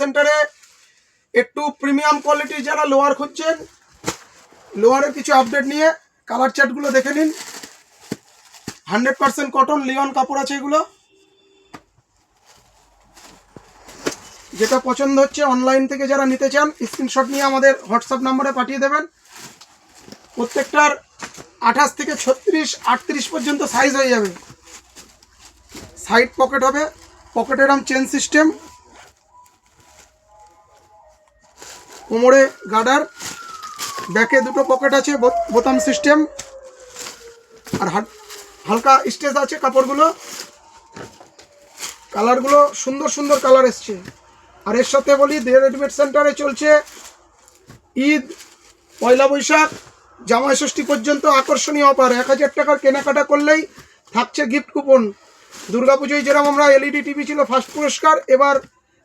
সেন্টারে একটু premium quality যারা লোয়ার খুঁজছেন, লোয়ারের কিছু আপডেট নিয়ে কালার চার্টগুলো দেখে নিন। 100% কটন লিওন কাপড় আছে এগুলো। যেটা পছন্দ হচ্ছে অনলাইন থেকে যারা নিতে চান স্ক্রিনশট নিয়ে আমাদের হোয়াটসঅ্যাপ নাম্বারে পাঠিয়ে দেবেন। প্রত্যেকটার 28 থেকে 36 38 পর্যন্ত সাইজ হয়ে যাবে। সাইড পকেট হবে, পকেটের চেন সিস্টেম, কোমরে গার্ডার, ব্যাকে দুটো পকেট আছে, বোতাম সিস্টেম, আর হালকা স্টেজ আছে কাপড়গুলো। কালারগুলো সুন্দর সুন্দর কালার এসছে। আর এর সাথে বলি দে রেডিমেড সেন্টারে চলছে ঈদ, পয়লা বৈশাখ, জামাই ষষ্ঠী পর্যন্ত আকর্ষণীয় অফার। 1000 টাকার কেনাকাটা করলেই থাকছে গিফট কুপন। দুর্গাপুজোয় যেরকম আমরা এলইডি টিভি ছিল ফার্স্ট পুরস্কার, এবার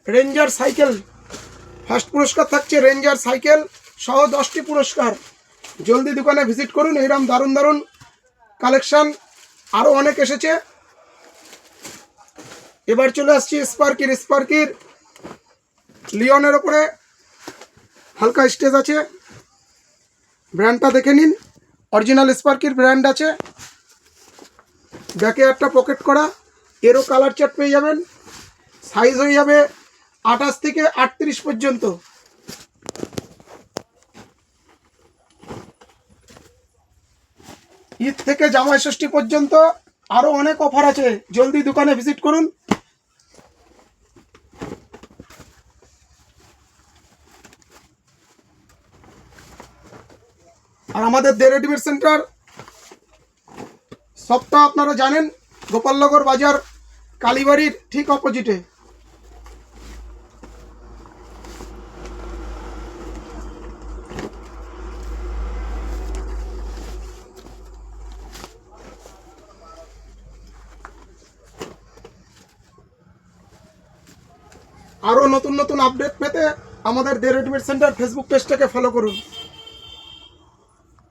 রেঞ্জার সাইকেল ফার্স্ট পুরস্কার থাকছে। রেঞ্জার সাইকেল সহ 10টি পুরস্কার। জলদি দোকানে ভিজিট করুন। এইরকম দারুণ দারুণ কালেকশান আরও অনেক এসেছে। এবার চলে আসছি স্পার্কির লিওনের ওপরে হালকা স্টেজ আছে। ব্র্যান্ডটা দেখে নিন, অরিজিনাল স্পার্কির ব্র্যান্ড আছে। ব্যাকে একটা পকেট করা, এরও কালার চার্ট পেয়ে যাবেন। সাইজ হয়ে যাবে 28 থেকে 38 পর্যন্ত। ঈদ থেকে জামাই ষষ্ঠী পর্যন্ত আরও অনেক অফার আছে। জলদি দোকানে ভিজিট করুন। আর আমাদের দে রেডিমেড সেন্টার সবটা আপনারা জানেন, গোপালনগর বাজার, কালীবাড়ির ঠিক অপোজিটে। আরও নতুন নতুন আপডেট পেতে আমাদের দে রেডিমেড সেন্টার ফেসবুক পেজটাকে ফলো করুন।